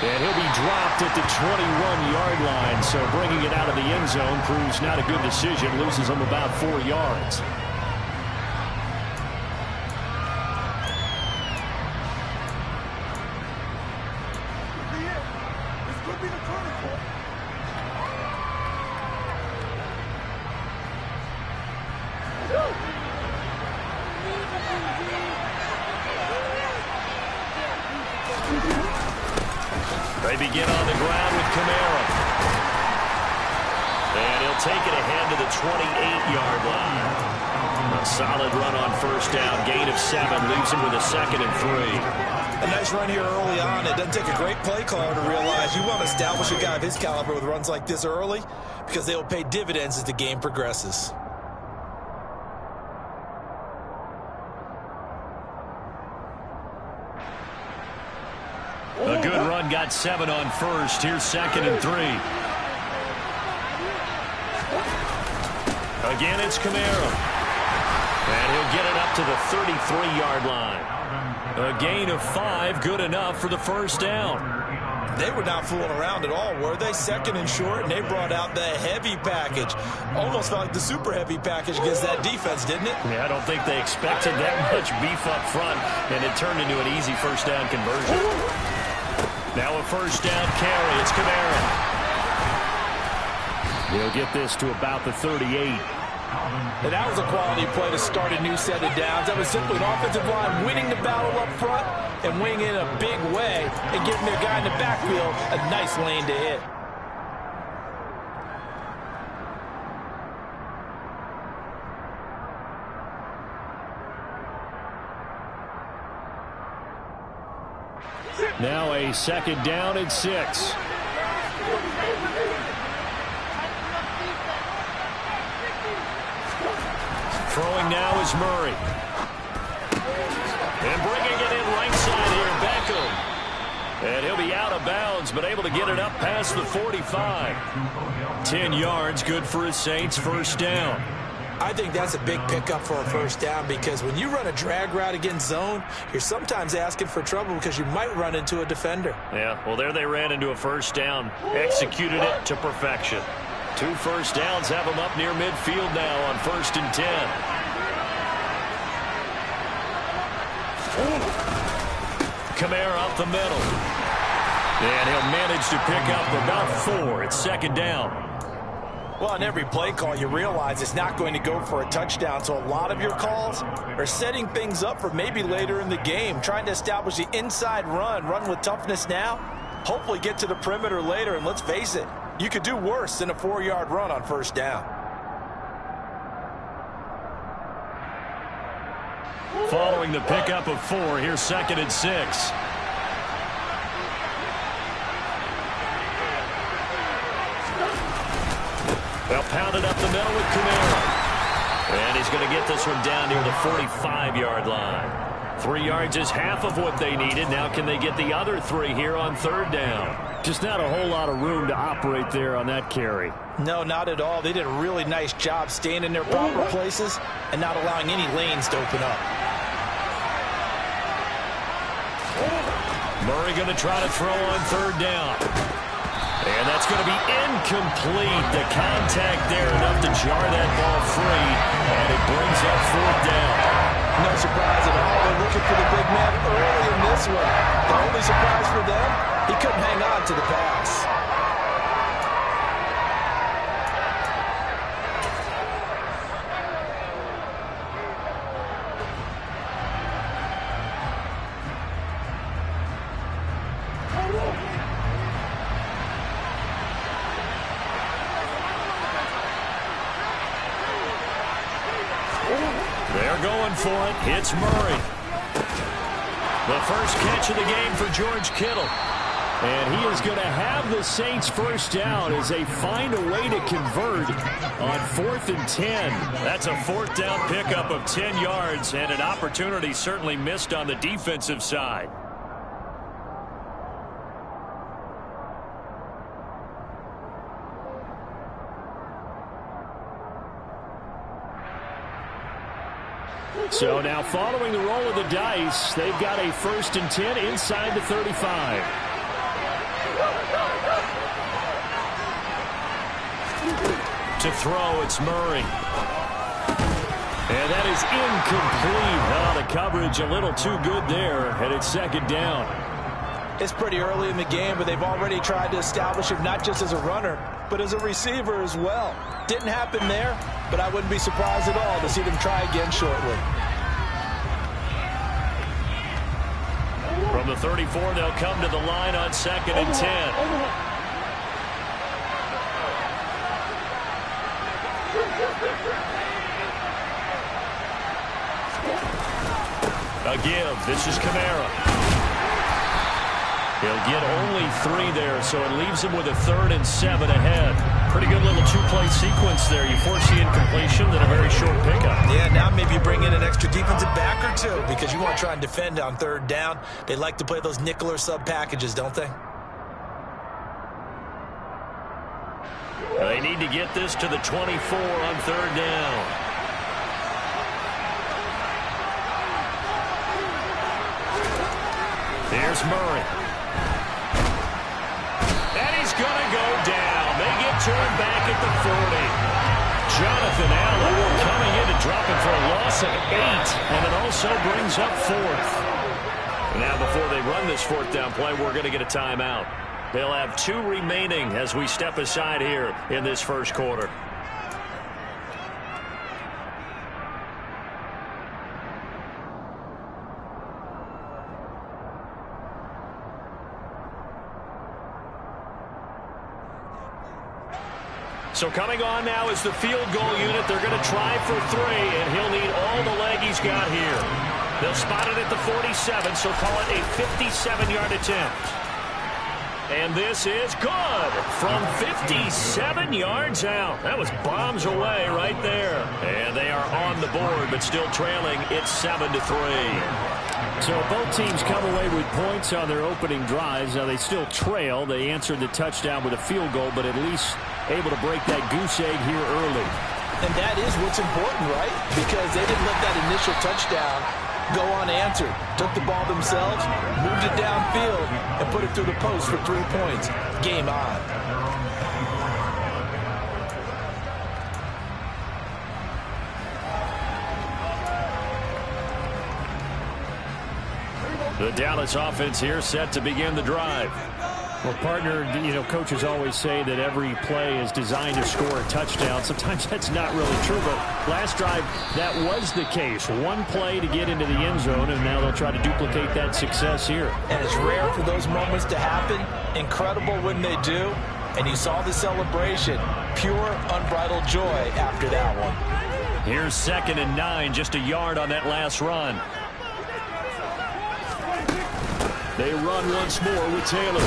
And he'll be dropped at the 21-yard line. So bringing it out of the end zone proves not a good decision. Loses him about 4 yards. They begin on the ground with Kamara. And he'll take it ahead to the 28-yard line. A solid run on first down. Gain of 7 leaves him with a 2nd and 3. A nice run here early on. It doesn't take a great play caller to realize you want to establish a guy of his caliber with runs like this early because they will pay dividends as the game progresses. A good run, got 7 on first. Here's 2nd and 3. Again, it's Kamara. And he'll get it up to the 33-yard line. A gain of 5, good enough for the first down. They were not fooling around at all, were they? 2nd and short, and they brought out the heavy package. Almost felt like the super heavy package against that defense, didn't it? Yeah, I don't think they expected that much beef up front, and it turned into an easy first down conversion. Now a first down carry. It's Kamara. He'll get this to about the 38. And that was a quality play to start a new set of downs. That was simply an offensive line winning the battle up front and winning in a big way and giving their guy in the backfield a nice lane to hit. Now a 2nd down and 6. Throwing now is Murray. And bringing it in right side here, Beckham. And he'll be out of bounds, but able to get it up past the 45. 10 yards, good for his Saints, first down. I think that's a big pickup for a first down because when you run a drag route against zone, you're sometimes asking for trouble because you might run into a defender. Yeah, well, there they ran into a first down. Executed it to perfection. 2 first downs have them up near midfield now on 1st and 10. Kamara up the middle. And he'll manage to pick up about 4. It's 2nd down. Well, on every play call, you realize it's not going to go for a touchdown. So a lot of your calls are setting things up for maybe later in the game, trying to establish the inside run with toughness now, hopefully get to the perimeter later. And let's face it, you could do worse than a 4-yard run on first down. Following the pickup of 4, here's 2nd and 6. They'll pound it up the middle with Kamara. And he's going to get this one down near the 45-yard line. 3 yards is half of what they needed. Now can they get the other 3 here on 3rd down? Just not a whole lot of room to operate there on that carry. No, not at all. They did a really nice job staying in their proper places and not allowing any lanes to open up. Murray going to try to throw on 3rd down. And that's going to be incomplete. The contact there enough to jar that ball free. And it brings up 4th down. No surprise at all. They're looking for the big man early in this one. The only surprise for them, he couldn't hang on to the pass. They're going for it. It's Murray. The first catch of the game for George Kittle. And he is going to have the Saints first down as they find a way to convert on 4th and 10. That's a 4th down pickup of 10 yards and an opportunity certainly missed on the defensive side. So now following the roll of the dice, they've got a 1st and 10 inside the 35. To throw, it's Murray. And that is incomplete. Oh, the coverage a little too good there, and it's second down. It's pretty early in the game, but they've already tried to establish him not just as a runner, but as a receiver as well. Didn't happen there, but I wouldn't be surprised at all to see them try again shortly. From the 34, they'll come to the line on 2nd and 10. A give. This is Kamara. He'll get only 3 there, so it leaves him with a 3rd and 7 ahead. Pretty good little 2-play sequence there. You force the incompletion, then a very short pickup. Yeah, now maybe you bring in an extra defensive back or two because you want to try and defend on 3rd down. They like to play those nickel or sub packages, don't they? They need to get this to the 24 on 3rd down. Here's Murray. And he's going to go down. They get turned back at the 40. Jonathan Allen coming in to drop it for a loss of 8. And it also brings up 4th. Now before they run this 4th down play, we're going to get a timeout. They'll have 2 remaining as we step aside here in this first quarter. So coming on now is the field goal unit. They're going to try for 3, and he'll need all the leg he's got here. They'll spot it at the 47, so call it a 57-yard attempt. And this is good from 57 yards out. That was bombs away right there. And they are on the board, but still trailing. It's 7-3. So both teams come away with points on their opening drives. Now they still trail. They answered the touchdown with a field goal, but at least able to break that goose egg here early. And that is what's important, right? Because they didn't let that initial touchdown go unanswered. Took the ball themselves, moved it downfield, and put it through the post for 3 points. Game on. The Dallas offense here set to begin the drive. Well, partner, coaches always say that every play is designed to score a touchdown. Sometimes that's not really true, but last drive, that was the case. One play to get into the end zone, and now they'll try to duplicate that success here. And it's rare for those moments to happen. Incredible when they do. And you saw the celebration. Pure, unbridled joy after that one. Here's 2nd and 9, just a yard on that last run. They run once more with Taylor.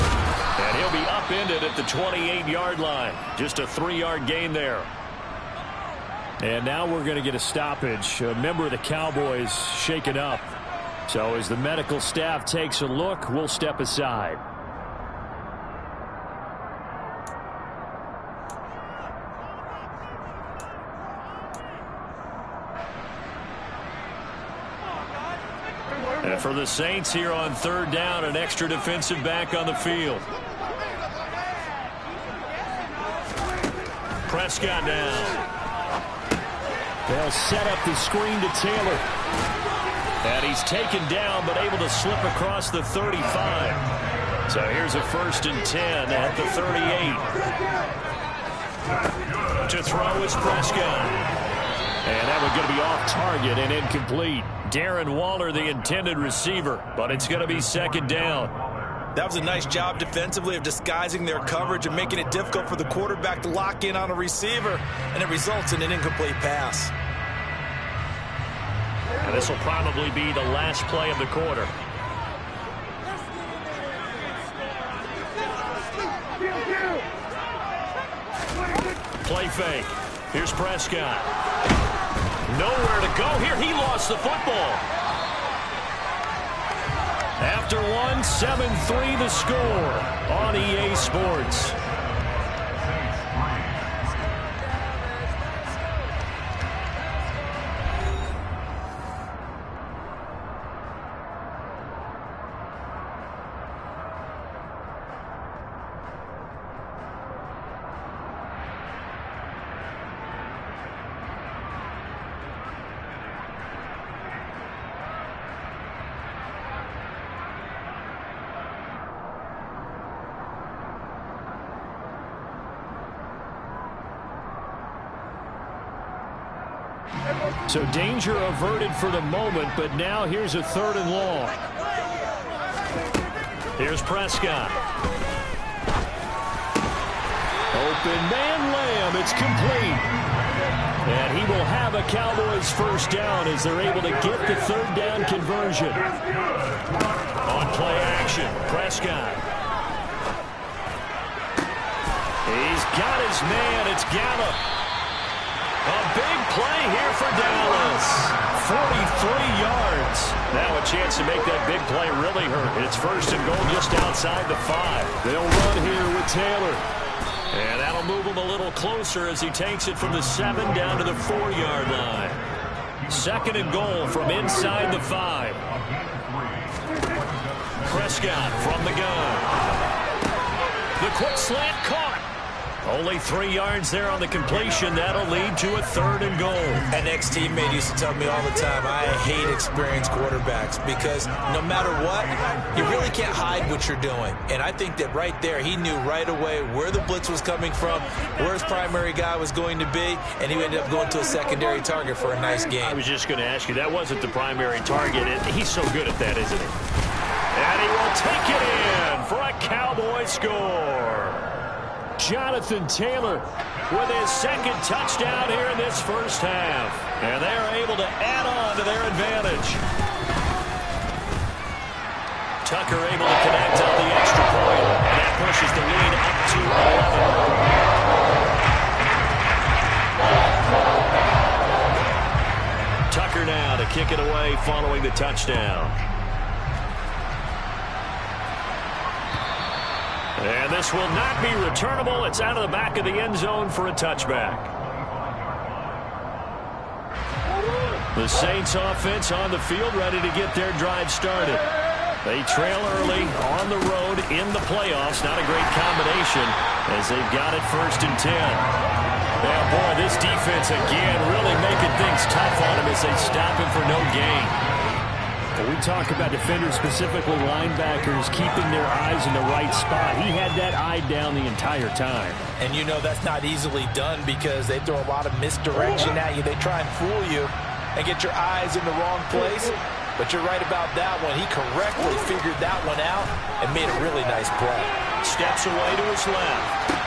And he'll be upended at the 28-yard line. Just a 3-yard gain there. And now we're going to get a stoppage. A member of the Cowboys shaken up. So as the medical staff takes a look, we'll step aside. And for the Saints here on 3rd down, an extra defensive back on the field. Prescott down. They'll set up the screen to Taylor. And he's taken down, but able to slip across the 35. So here's a 1st and 10 at the 38. To throw is Prescott. And that one's going to be off target and incomplete. Darren Waller, the intended receiver, but it's going to be 2nd down. That was a nice job defensively of disguising their coverage and making it difficult for the quarterback to lock in on a receiver, and it results in an incomplete pass. And this will probably be the last play of the quarter. Play fake. Here's Prescott. Nowhere to go here. He lost the football. After one, 7-3 the score on EA Sports. So danger averted for the moment, but now here's a 3rd and long. Here's Prescott. Open man Lamb. It's complete. And he will have a Cowboys first down as they're able to get the 3rd down conversion. On play action, Prescott. He's got his man. It's Gallup. A big play here for Dallas. 43 yards. Now a chance to make that big play really hurt. It's 1st and goal just outside the 5. They'll run here with Taylor. And that'll move him a little closer as he takes it from the 7 down to the 4-yard line. 2nd and goal from inside the 5. Prescott from the gun. The quick slant caught. Only 3 yards there on the completion. That'll lead to a 3rd and goal. An ex-teammate used to tell me all the time, I hate experienced quarterbacks because no matter what, you really can't hide what you're doing. And I think that right there, he knew right away where the blitz was coming from, where his primary guy was going to be, and he ended up going to a secondary target for a nice game. I was just going to ask you, that wasn't the primary target. He's so good at that, isn't he? And he will take it in for a Cowboy score. Jonathan Taylor with his 2nd touchdown here in this first half. And they're able to add on to their advantage. Tucker able to connect on the extra point. And that pushes the lead up to 11. Tucker now to kick it away following the touchdown. And this will not be returnable. It's out of the back of the end zone for a touchback. The Saints offense on the field ready to get their drive started. They trail early on the road in the playoffs. Not a great combination as they've got it 1st and 10. Now, boy, this defense again really making things tough on him as they stop him for no gain. We talk about defenders, specifically linebackers, keeping their eyes in the right spot. He had that eye down the entire time. And you know that's not easily done because they throw a lot of misdirection at you. They try and fool you and get your eyes in the wrong place. But you're right about that one. He correctly figured that one out and made a really nice play. Steps away to his left.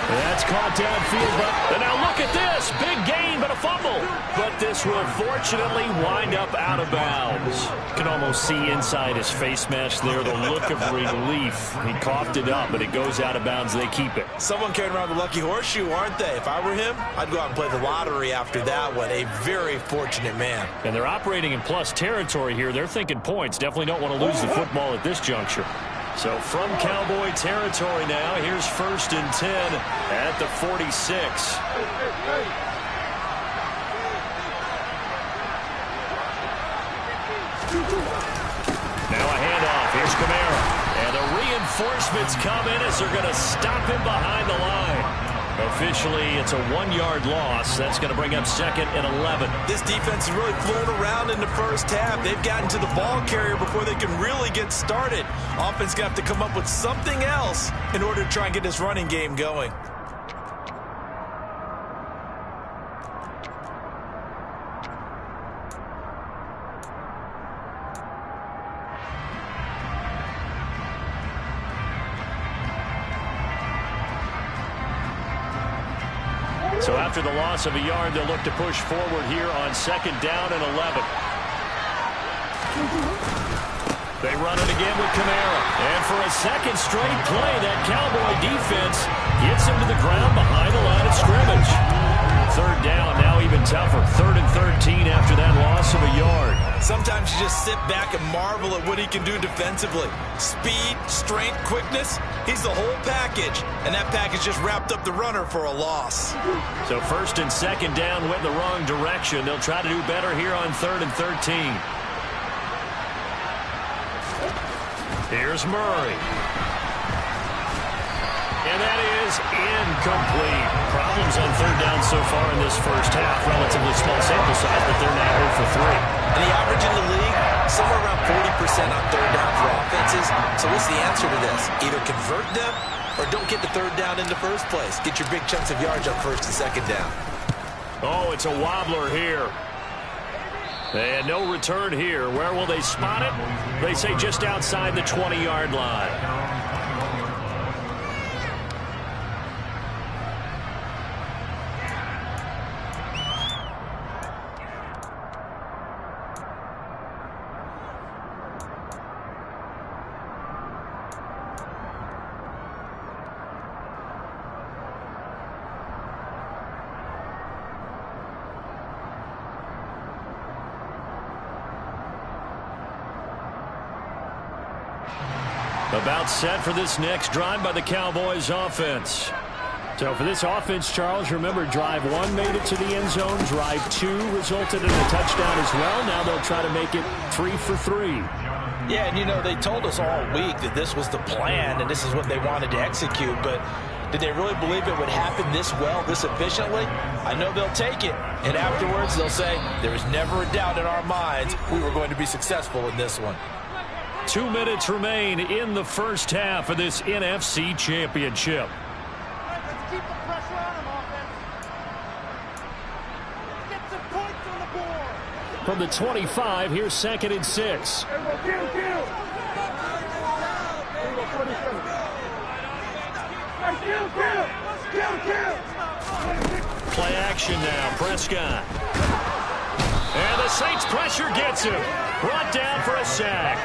That's caught downfield, but now look at this. Big gain, but a fumble. But this will fortunately wind up out of bounds. You can almost see inside his face mask there the look of relief. He coughed it up, but it goes out of bounds. They keep it. Someone carrying around the lucky horseshoe, aren't they? If I were him, I'd go out and play the lottery after that one. A very fortunate man. And they're operating in plus territory here. They're thinking points. Definitely don't want to lose the football at this juncture. So from Cowboy territory now, here's 1st and 10 at the 46. Now a handoff. Here's Kamara. And the reinforcements come in as they're going to stop him behind the line. Officially, it's a 1-yard loss. That's going to bring up 2nd and 11. This defense is really flown around in the first half. They've gotten to the ball carrier before they can really get started. Offense going to have to come up with something else in order to try and get this running game going. So after the loss of a yard, they'll look to push forward here on 2nd down and 11. They run it again with Kamara. And for a 2nd straight play, that Cowboy defense gets him to the ground behind the line of scrimmage. 3rd down, now even tougher. 3rd and 13 after that loss of a yard. Sometimes you just sit back and marvel at what he can do defensively. Speed, strength, quickness, he's the whole package. And that package just wrapped up the runner for a loss. So 1st and 2nd down went in the wrong direction. They'll try to do better here on 3rd and 13. Here's Murray. And that is incomplete. Problems on 3rd down so far in this first half. Relatively small sample size, but they're now 0 for 3. And the average in the league, somewhere around 40% on 3rd down for offenses. So what's the answer to this? Either convert them or don't get the 3rd down in the first place. Get your big chunks of yards on 1st and 2nd down. Oh, it's a wobbler here. And no return here. Where will they spot it? They say just outside the 20-yard line. About set for this next drive by the Cowboys offense. So for this offense, Charles, remember drive 1 made it to the end zone. Drive 2 resulted in a touchdown as well. Now they'll try to make it 3 for 3. Yeah, and you know, they told us all week that this was the plan and this is what they wanted to execute. But did they really believe it would happen this well, this efficiently? I know they'll take it. And afterwards, they'll say, there was never a doubt in our minds we were going to be successful in this one. 2 minutes remain in the first half of this NFC Championship. Let's keep the pressure on him, offense. Get some points on the board. From the 25, here's 2nd and 6. Play action now, Prescott. And the Saints pressure gets him. Brought down for a sack.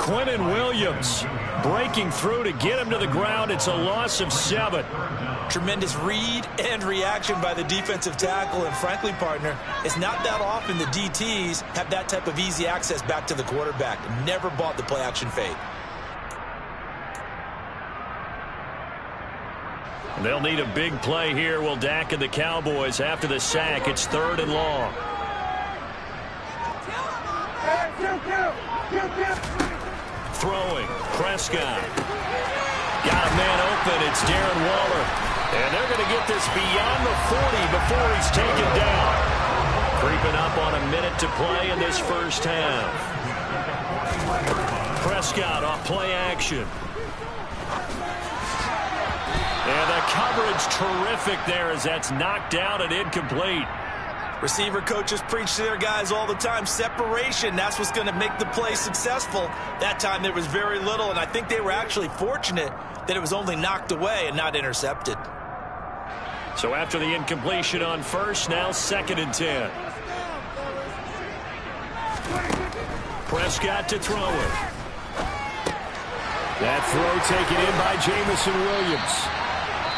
Quentin Williams breaking through to get him to the ground. It's a loss of 7. Tremendous read and reaction by the defensive tackle. And frankly, partner, it's not that often the DTs have that type of easy access back to the quarterback. Never bought the play action fade. They'll need a big play here. Will Dak and the Cowboys after the sack. It's 3rd and long. Throwing, Prescott. Got a man open, it's Darren Waller. And they're going to get this beyond the 40 before he's taken down. Creeping up on a minute to play in this first half. Prescott off play action. And the coverage terrific there as that's knocked down and incomplete. Receiver coaches preach to their guys all the time. Separation, that's what's going to make the play successful. That time there was very little, and I think they were actually fortunate that it was only knocked away and not intercepted. So after the incompletion on first, now 2nd and 10. Prescott to throw it. That throw taken in by Jamison Williams.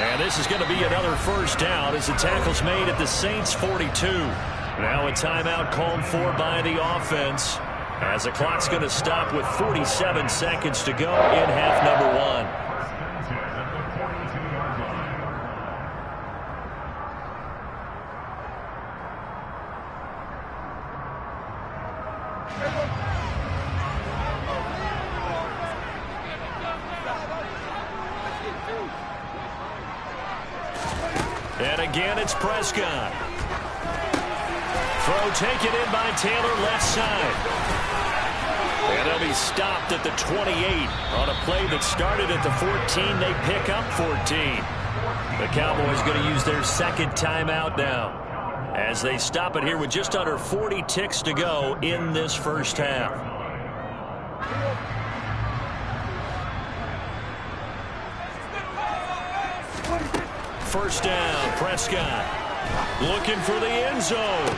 And this is going to be another first down as the tackle's made at the Saints 42. Now a timeout called for by the offense as the clock's going to stop with 47 seconds to go in half number 1. And again, it's Prescott. Throw taken in by Taylor left side. And they'll be stopped at the 28 on a play that started at the 14. They pick up 14. The Cowboys going to use their 2nd timeout now as they stop it here with just under 40 ticks to go in this first half. First down, Prescott looking for the end zone.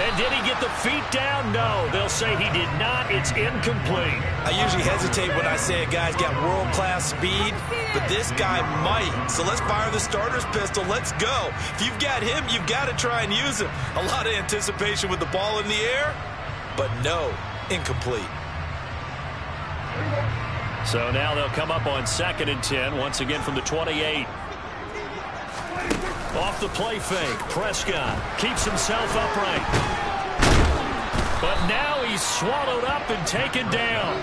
And did he get the feet down? No, they'll say he did not. It's incomplete. I usually hesitate when I say a guy's got world-class speed, but this guy might. So let's fire the starter's pistol. Let's go. If you've got him, you've got to try and use him. A lot of anticipation with the ball in the air, but no, incomplete. So now they'll come up on 2nd and 10, once again from the 28. Off the play fake, Prescott keeps himself upright. But now he's swallowed up and taken down.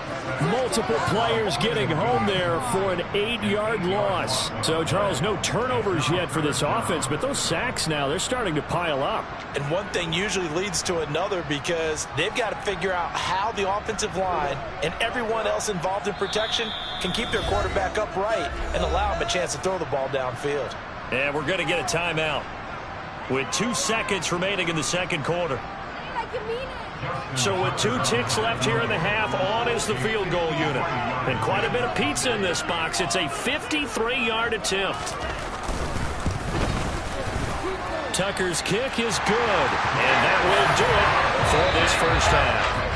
Multiple players getting home there for an 8-yard loss. So, Charles, no turnovers yet for this offense, but those sacks now, they're starting to pile up. And one thing usually leads to another because they've got to figure out how the offensive line and everyone else involved in protection can keep their quarterback upright and allow him a chance to throw the ball downfield. And we're going to get a timeout. with 2 seconds remaining in the second quarter. So with 2 ticks left here in the half, on is the field goal unit. And quite a bit of pizza in this box. It's a 53-yard attempt. Tucker's kick is good, and that will do it for this first half.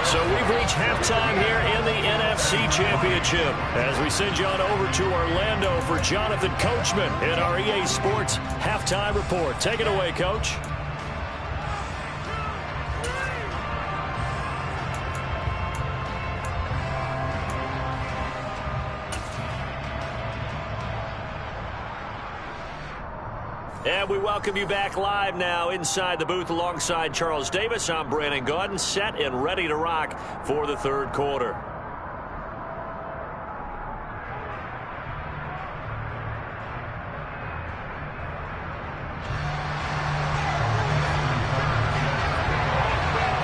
So we've reached halftime here in the NFC Championship as we send you on over to Orlando for Jonathan Coachman in our EA Sports Halftime Report. Take it away, Coach. And we welcome you back live now inside the booth alongside Charles Davis. I'm Brandon Gaudin, set and ready to rock for the third quarter.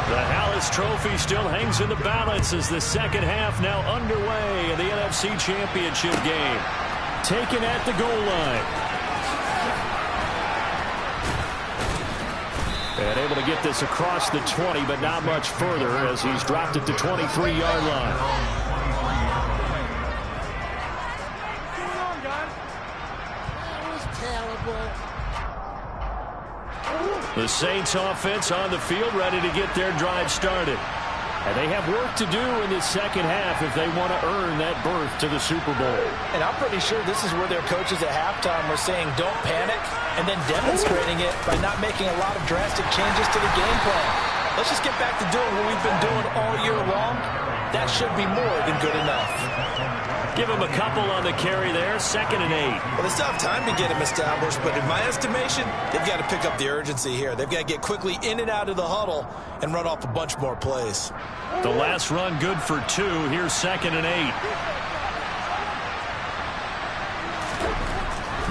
The Hallis Trophy still hangs in the balance as the second half now underway in the NFC Championship game. Taken at the goal line. And able to get this across the 20, but not much further as he's dropped it to 23-yard line. The Saints offense on the field ready to get their drive started. And they have work to do in this second half if they want to earn that berth to the Super Bowl. And I'm pretty sure this is where their coaches at halftime were saying don't panic, and then demonstrating it by not making a lot of drastic changes to the game plan. Let's just get back to doing what we've been doing all year long. That should be more than good enough. Give him a couple on the carry there, 2nd and 8. Well, they still have time to get him established, but in my estimation, they've got to pick up the urgency here. They've got to get quickly in and out of the huddle and run off a bunch more plays. The last run good for 2. Here's 2nd and 8.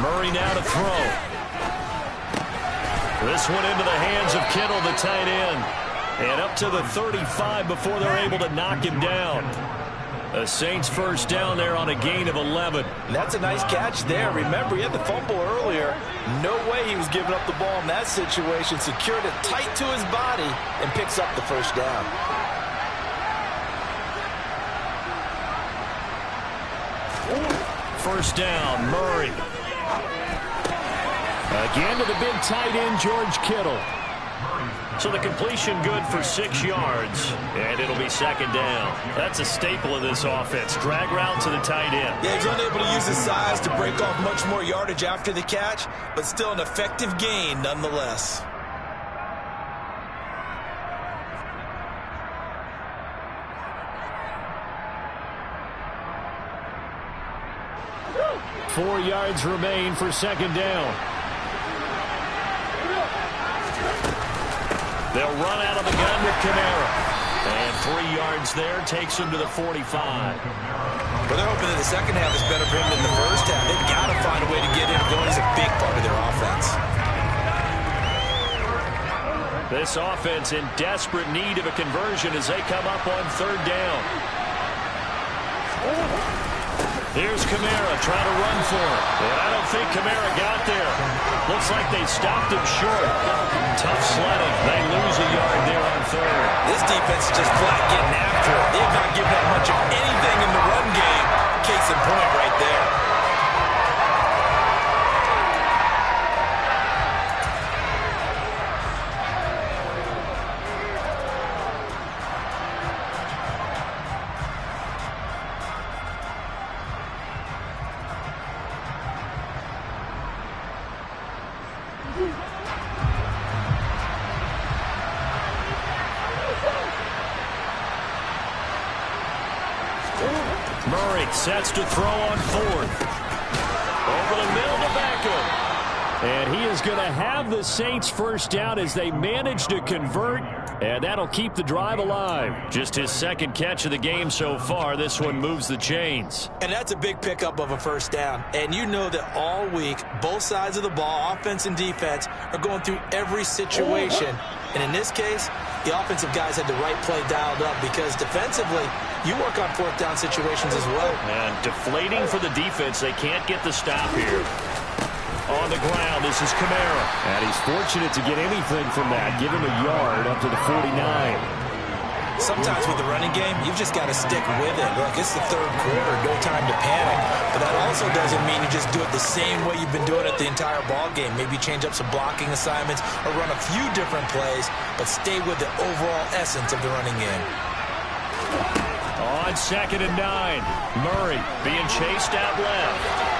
Murray now to throw. This one into the hands of Kittle, the tight end. And up to the 35 before they're able to knock him down. A Saints first down there on a gain of 11. That's a nice catch there. Remember, he had the fumble earlier. No way he was giving up the ball in that situation. Secured it tight to his body and picks up the first down. First down, Murray. Again to the big tight end, George Kittle. So the completion good for 6 yards, and it'll be 2nd down. That's a staple of this offense. Drag route to the tight end. Yeah, he's unable to use his size to break off much more yardage after the catch, but still an effective gain nonetheless. Four yards remain for 2nd down. They'll run out of the gun with Kamara. And 3 yards there takes him to the 45. Well, they're hoping that the second half is better for him than the first half. They've got to find a way to get him going. He's a big part of their offense. This offense in desperate need of a conversion as they come up on 3rd down. Here's Kamara trying to run for it. And I don't think Kamara got there. Looks like they stopped him short. Tough sledding. They lose a yard there on 3rd. This defense is just flat getting after it. They've not given up much of anything in the run game. Case in point right there. Murray sets to throw on 4th. Over the middle to Beckham. And he is going to have the Saints first down as they manage to convert. And that'll keep the drive alive. Just his 2nd catch of the game so far. This one moves the chains. And that's a big pickup of a first down. And you know that all week, both sides of the ball, offense and defense, are going through every situation. And in this case, the offensive guys had the right play dialed up because defensively, you work on 4th down situations as well. And deflating for the defense. They can't get the stop here. On the ground, this is Kamara. And he's fortunate to get anything from that. Give him a yard up to the 49. Sometimes with the running game, you've just got to stick with it. Look, it's the third quarter, no time to panic. But that also doesn't mean you just do it the same way you've been doing it the entire ball game. Maybe change up some blocking assignments or run a few different plays, but stay with the overall essence of the running game. On 2nd and 9, Murray being chased out left.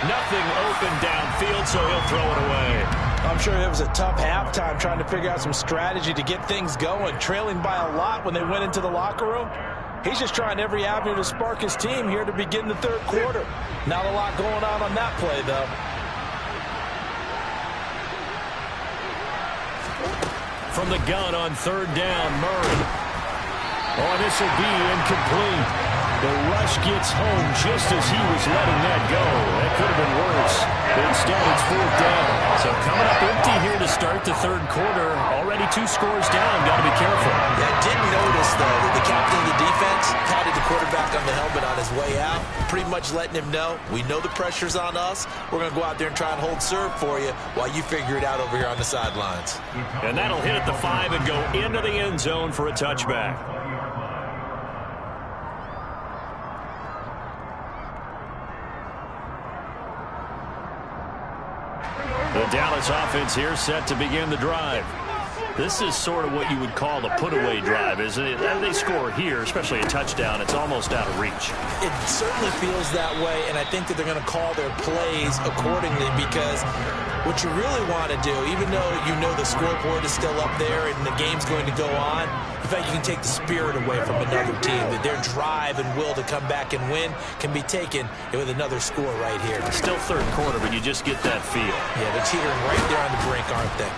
Nothing open downfield, so he'll throw it away. I'm sure it was a tough halftime trying to figure out some strategy to get things going, trailing by a lot when they went into the locker room. He's just trying every avenue to spark his team here to begin the third quarter. Not a lot going on that play, though. From the gun on 3rd down, Murray. Oh, this will be incomplete. The rush gets home just as he was letting that go. That could have been worse. But instead, it's 4th down. So coming up empty here to start the third quarter. Already 2 scores down. Got to be careful. Yeah, I did notice, though, that the captain of the defense patted the quarterback on the helmet on his way out, pretty much letting him know, we know the pressure's on us. We're going to go out there and try and hold serve for you while you figure it out over here on the sidelines. And that'll hit at the 5 and go into the end zone for a touchback. The Dallas offense here set to begin the drive. This is sort of what you would call the put-away drive, isn't it? They score here, especially a touchdown. It's almost out of reach. It certainly feels that way, and I think that they're going to call their plays accordingly because what you really want to do, even though you know the scoreboard is still up there and the game's going to go on, in fact, you can take the spirit away from another team, that their drive and will to come back and win can be taken with another score right here. Still third quarter, but you just get that feel. Yeah, they're teetering right there on the brink, aren't they?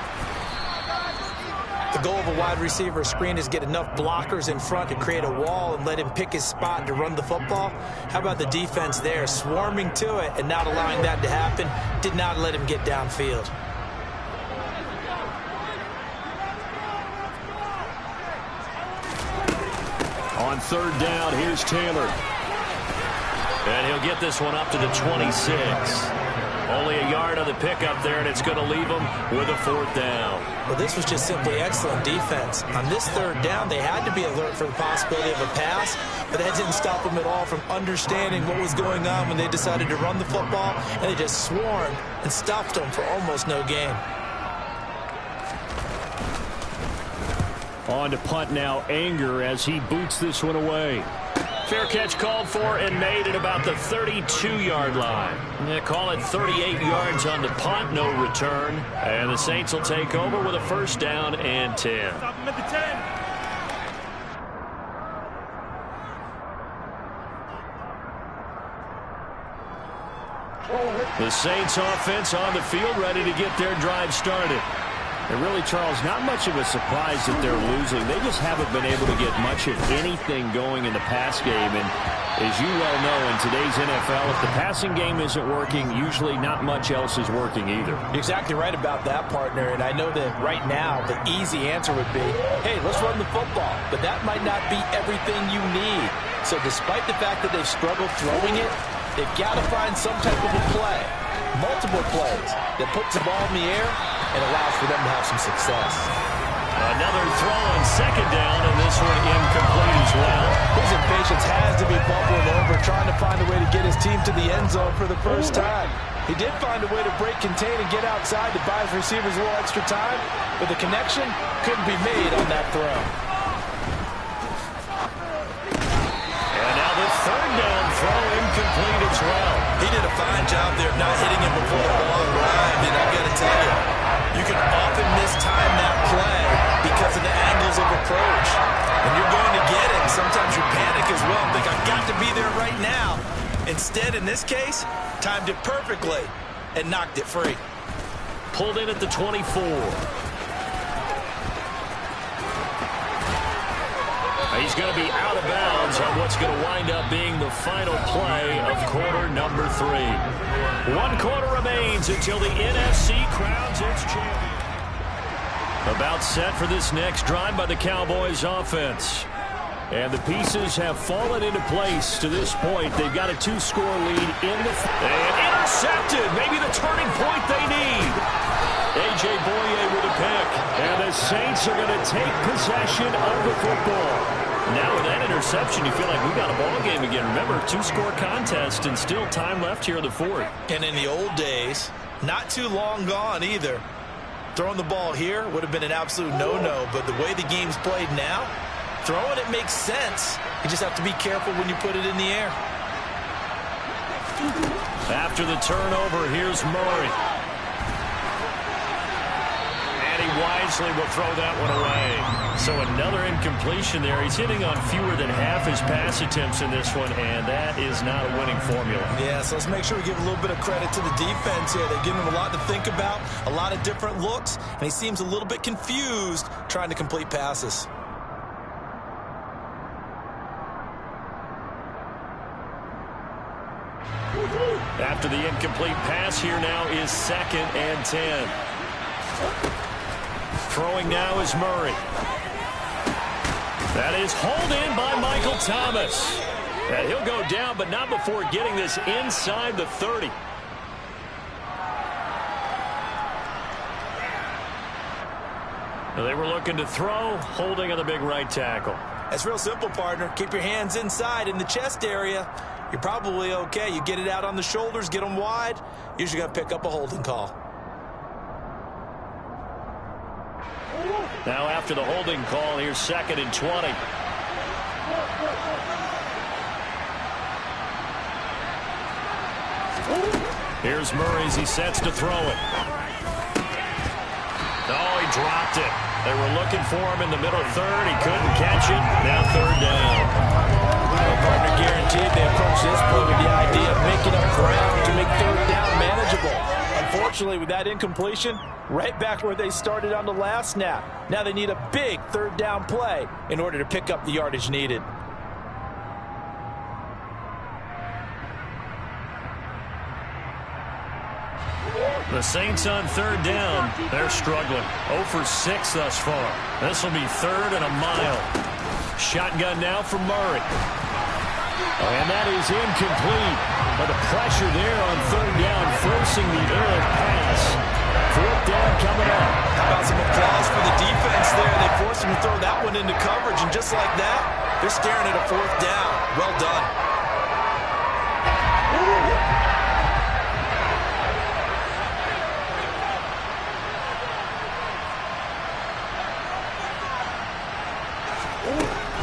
The goal of a wide receiver screen is get enough blockers in front to create a wall and let him pick his spot to run the football. How about the defense there, swarming to it and not allowing that to happen? Did not let him get downfield. On 3rd down, here's Taylor. And he'll get this one up to the 26. Only a yard on the pickup there, and it's going to leave him with a 4th down. Well, this was just simply excellent defense. On this 3rd down, they had to be alert for the possibility of a pass, but that didn't stop them at all from understanding what was going on when they decided to run the football, and they just swarmed and stopped them for almost no gain. On to punt now, Anger, as he boots this one away. Fair catch called for and made at about the 32-yard line. They call it 38 yards on the punt, no return. And the Saints will take over with a 1st down and 10. Stop him at the 10. The Saints offense on the field, ready to get their drive started. And really, Charles, not much of a surprise that they're losing. They just haven't been able to get much of anything going in the pass game. And as you well know, in today's NFL, if the passing game isn't working, usually not much else is working either. You're exactly right about that, partner. And I know that right now the easy answer would be, hey, let's run the football. But that might not be everything you need. So despite the fact that they've struggled throwing it, they've got to find some type of a play, multiple plays, that puts the ball in the air and allows for them to have some success. Another throw on 2nd down, and this one incomplete as well. His impatience has to be bubbling over, trying to find a way to get his team to the end zone for the first time. He did find a way to break contain and get outside to buy his receivers a little extra time, but the connection couldn't be made on that throw. And now the 3rd down throw incomplete as well. He did a fine job there of not hitting him before the ball arrived, and I've got to tell you, you can often mistime that play because of the angles of approach. When you're going to get it, sometimes you panic as well and think, I've got to be there right now. Instead, in this case, timed it perfectly and knocked it free. Pulled in at the 24. He's going to be out of bounds on what's going to wind up being the final play of quarter number 3. 1 quarter remains until the NFC crowns its champion. About set for this next drive by the Cowboys offense. And the pieces have fallen into place to this point. They've got a 2-score lead in the... And intercepted! Maybe the turning point they need. A.J. Boye with a pick. And the Saints are going to take possession of the football. Now with that interception, you feel like we got a ball game again. Remember, 2-score contest and still time left here in the fourth. And in the old days, not too long gone either. Throwing the ball here would have been an absolute no-no. But the way the game's played now, throwing it makes sense. You just have to be careful when you put it in the air. After the turnover, here's Murray. And he wisely will throw that one away. So another incompletion there. He's hitting on fewer than half his pass attempts in this one, and that is not a winning formula. Yeah, so let's make sure we give a little bit of credit to the defense here. They've given him a lot to think about, a lot of different looks, and he seems a little bit confused trying to complete passes. After the incomplete pass, here now is 2nd and 10. Throwing now is Murray. That is hauled in by Michael Thomas. And he'll go down, but not before getting this inside the 30. They were looking to throw, holding on the big right tackle. That's real simple, partner. Keep your hands inside in the chest area. You're probably okay. You get it out on the shoulders, get them wide. Usually going to pick up a holding call. Now after the holding call, here's 2nd and 20. Here's Murray as he sets to throw it. Oh, he dropped it. They were looking for him in the middle third. He couldn't catch it. Now 3rd down. Well, partner, guaranteed they approach this play with the idea of making up ground to make 3rd down manageable. Unfortunately, with that incompletion, right back where they started on the last snap. Now they need a big 3rd down play in order to pick up the yardage needed. The Saints on 3rd down. They're struggling. 0 for 6 thus far. This will be 3rd and a mile. Shotgun now for Murray. And that is incomplete. But the pressure there on 3rd down, forcing the errant pass. 4th down coming up. How about some applause for the defense there? They forced him to throw that one into coverage, and just like that, they're staring at a 4th down. Well done.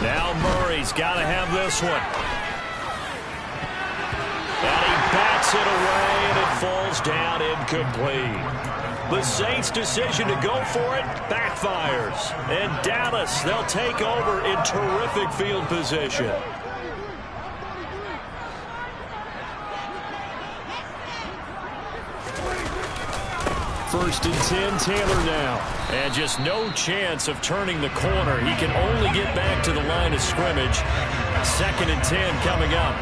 Now Murray's got to have this one. And he bats it away, and it falls down incomplete. The Saints' decision to go for it backfires. And Dallas, they'll take over in terrific field position. First and 10, Taylor now. And just no chance of turning the corner. He can only get back to the line of scrimmage. 2nd and 10 coming up.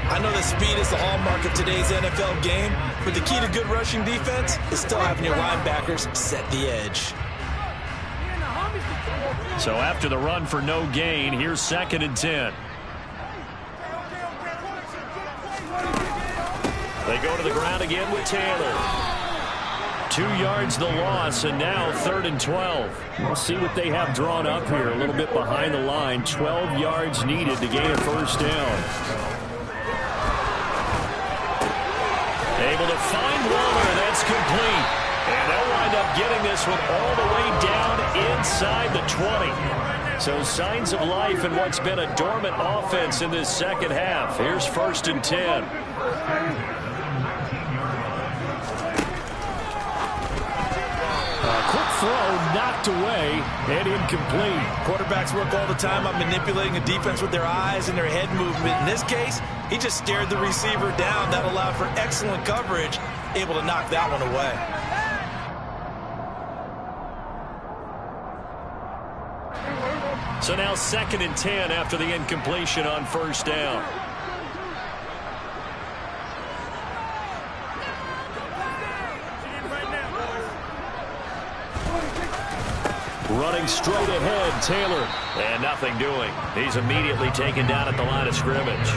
I know that speed is the hallmark of today's NFL game, but the key to good rushing defense is still having your linebackers set the edge. So after the run for no gain, here's 2nd and 10. They go to the ground again with Taylor. 2 yards the loss, and now 3rd and 12. We'll see what they have drawn up here. A little bit behind the line. 12 yards needed to gain a 1st down. Able to find Waller. That's complete. And they'll wind up getting this one all the way down inside the 20. So signs of life in what's been a dormant offense in this 2nd half. Here's 1st and 10. Quick throw knocked away and incomplete. Quarterbacks work all the time on manipulating a defense with their eyes and their head movement. In this case, he just stared the receiver down. That allowed for excellent coverage, able to knock that one away. So now 2nd and 10 after the incompletion on 1st down. Running straight ahead, Taylor. And nothing doing. He's immediately taken down at the line of scrimmage.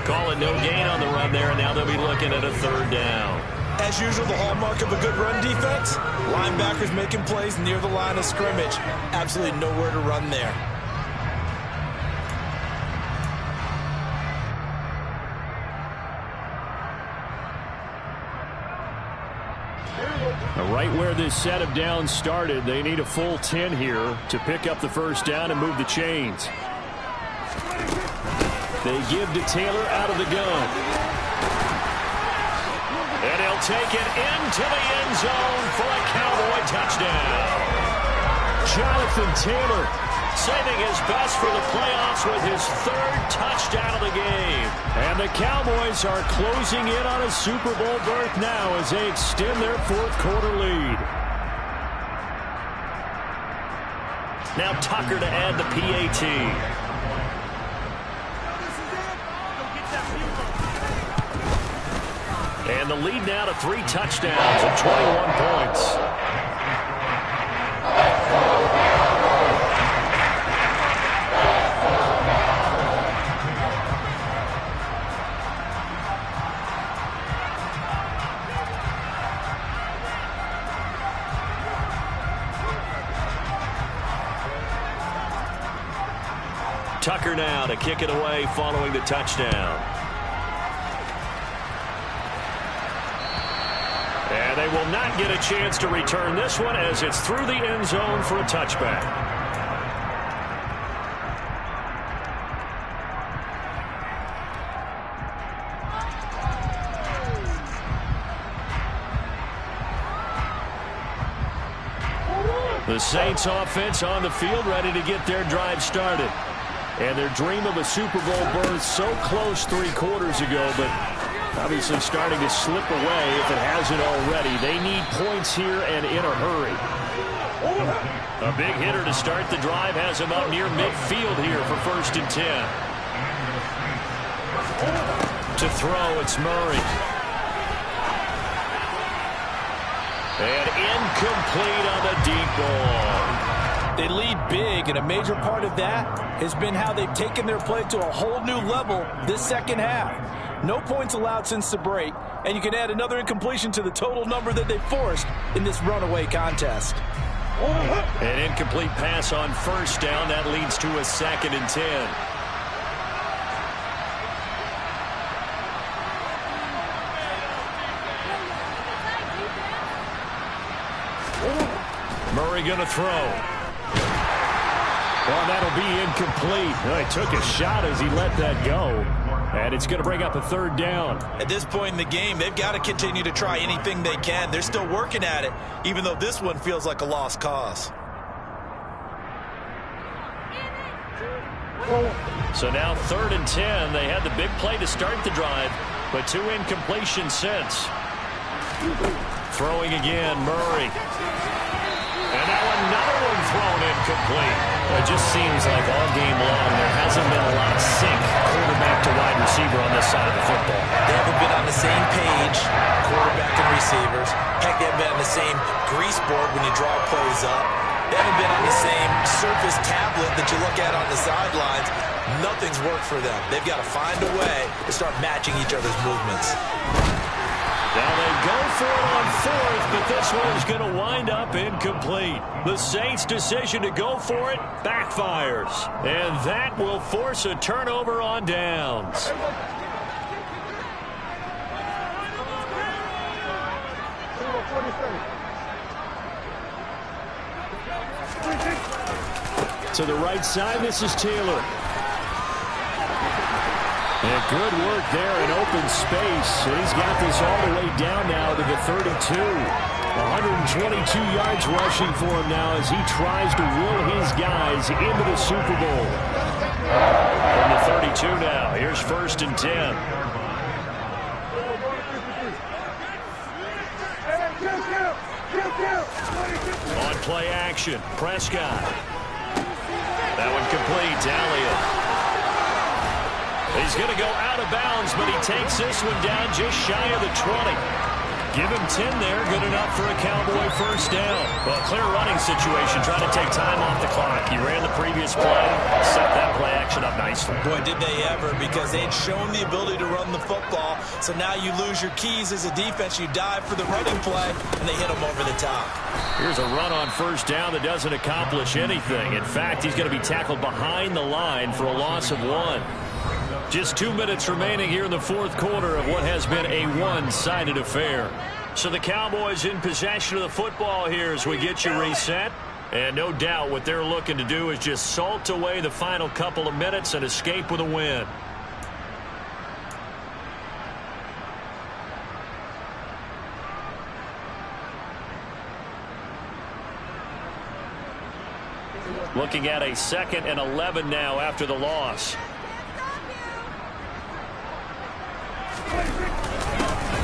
Calling no gain on the run there, and now they'll be looking at a third down. As usual, the hallmark of a good run defense, linebackers making plays near the line of scrimmage. Absolutely nowhere to run there. Right where this set of downs started, they need a full 10 here to pick up the first down and move the chains. They give to Taylor out of the gun. And he'll take it into the end zone for a Cowboy touchdown. Jonathan Taylor saving his best for the playoffs with his third touchdown of the game. And the Cowboys are closing in on a Super Bowl berth now as they extend their fourth quarter lead. Now Tucker to add the PAT. And the lead now to 3 touchdowns and 21 points. Tucker now to kick it away following the touchdown. And they will not get a chance to return this one as it's through the end zone for a touchback. The Saints offense on the field ready to get their drive started. And their dream of a Super Bowl berth so close 3 quarters ago, but obviously starting to slip away if it hasn't already. They need points here and in a hurry. A big hitter to start the drive has him up near midfield here for 1st and 10. To throw, it's Murray. And incomplete on the deep ball. They lead big, and a major part of that has been how they've taken their play to a whole new level this second half. No points allowed since the break, and you can add another incompletion to the total number that they forced in this runaway contest. An incomplete pass on 1st down. That leads to a 2nd and 10. Murray going to throw. Well, that'll be incomplete. Well, he took a shot as he let that go. And it's going to bring up a 3rd down. At this point in the game, they've got to continue to try anything they can. They're still working at it, even though this one feels like a lost cause. So now 3rd and 10. They had the big play to start the drive, but 2 incompletions since. Throwing again, Murray. And now another one thrown incomplete. It just seems like all game long there hasn't been a lot of sync quarterback to wide receiver on this side of the football. They haven't been on the same page, quarterback and receivers. Heck, they haven't been on the same grease board when you draw plays up. They haven't been on the same surface tablet that you look at on the sidelines. Nothing's worked for them. They've got to find a way to start matching each other's movements. Now they go for it on 4th, but this one is going to wind up incomplete. The Saints' decision to go for it backfires, and that will force a turnover on downs. To the right side, this is Taylor. And good work there in open space. And he's got this all the way down now to the 32. 122 yards rushing for him now as he tries to will his guys into the Super Bowl. From the 32 now, here's 1st and 10. On play action, Prescott. That one complete, Elliott. He's going to go out of bounds, but he takes this one down just shy of the 20. Give him 10 there. Good enough for a Cowboy first down. Well, clear running situation. Trying to take time off the clock. He ran the previous play. Set that play action up nicely. Boy, did they ever, because they'd shown the ability to run the football. So now you lose your keys as a defense. You dive for the running play, and they hit him over the top. Here's a run on first down that doesn't accomplish anything. In fact, he's going to be tackled behind the line for a loss of 1. Just 2 minutes remaining here in the fourth quarter of what has been a one-sided affair. So the Cowboys in possession of the football here as we get you reset. And no doubt what they're looking to do is just salt away the final couple of minutes and escape with a win. Looking at a 2nd and 11 now after the loss.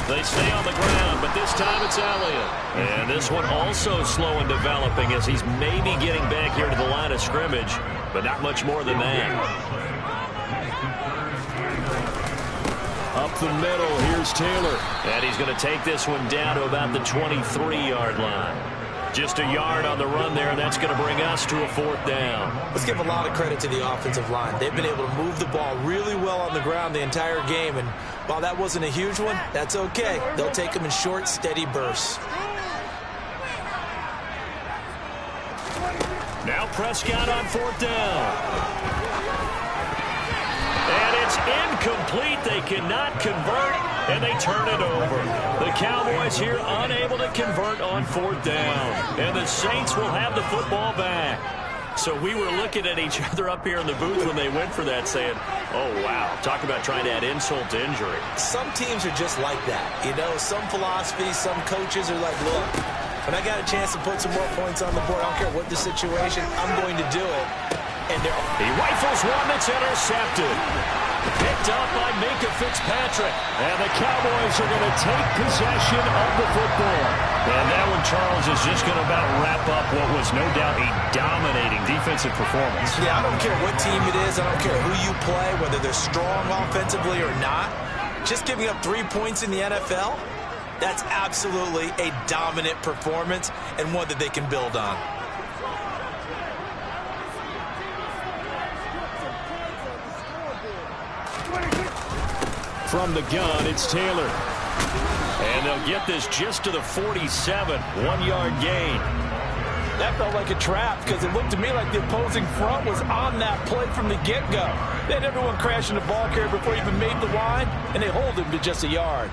They stay on the ground, but this time it's Elliott. And this one also slow in developing as he's maybe getting back here to the line of scrimmage, but not much more than that. Up the middle, here's Taylor. And he's going to take this one down to about the 23-yard line. Just a yard on the run there, and that's going to bring us to a 4th down. Let's give a lot of credit to the offensive line. They've been able to move the ball really well on the ground the entire game, and while that wasn't a huge one, that's okay. They'll take them in short, steady bursts. Now Prescott on 4th down. And it's incomplete. They cannot convert, and they turn it over. The Cowboys here unable to convert on 4th down. And the Saints will have the football back. So we were looking at each other up here in the booth when they went for that saying, oh, wow, talk about trying to add insult to injury. Some teams are just like that. You know, some philosophies, some coaches are like, look, when I got a chance to put some more points on the board, I don't care what the situation, I'm going to do it. And he rifles one that's intercepted. Picked up by Minka Fitzpatrick. And the Cowboys are going to take possession of the football. And that one, Charles, is just going to about wrap up what was no doubt a dominating defensive performance. Yeah, I don't care what team it is. I don't care who you play, whether they're strong offensively or not. Just giving up 3 points in the NFL, that's absolutely a dominant performance and one that they can build on. From the gun, it's Taylor. And they'll get this just to the 47, 1-yard gain. That felt like a trap because it looked to me like the opposing front was on that play from the get-go. They had everyone crashing the ball carrier before he even made the line, and they hold him to just a yard.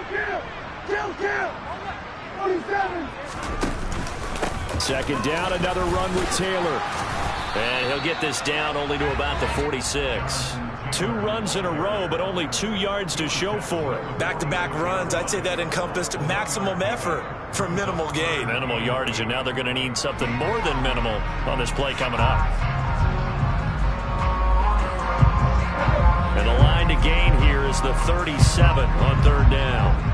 Kill! 47! 2nd down, another run with Taylor. And he'll get this down only to about the 46. 2 runs in a row, but only 2 yards to show for it. Back-to-back runs, I'd say that encompassed maximum effort for minimal gain. Minimal yardage, and now they're going to need something more than minimal on this play coming up. And the line to gain here is the 37 on 3rd down.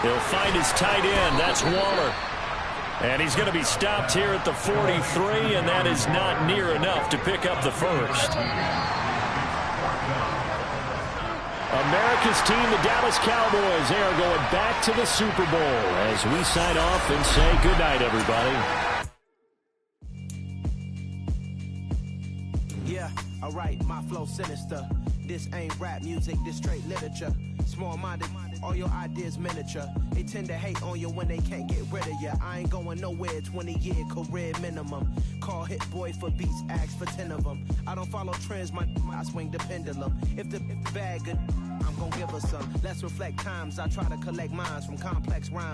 He'll find his tight end. That's Waller. And he's going to be stopped here at the 43, and that is not near enough to pick up the first. America's team, the Dallas Cowboys, they are going back to the Super Bowl as we sign off and say good night, everybody. Yeah, all right, my flow sinister. This ain't rap music, this straight literature. Small-minded, all your ideas miniature. They tend to hate on you when they can't get rid of you. I ain't going nowhere, 20-year career minimum. Call Hit Boy for beats, ask for 10 of them. I don't follow trends, I swing the pendulum. If the bag good, I'm gonna give her some. Let's reflect times, I try to collect minds from complex rhymes.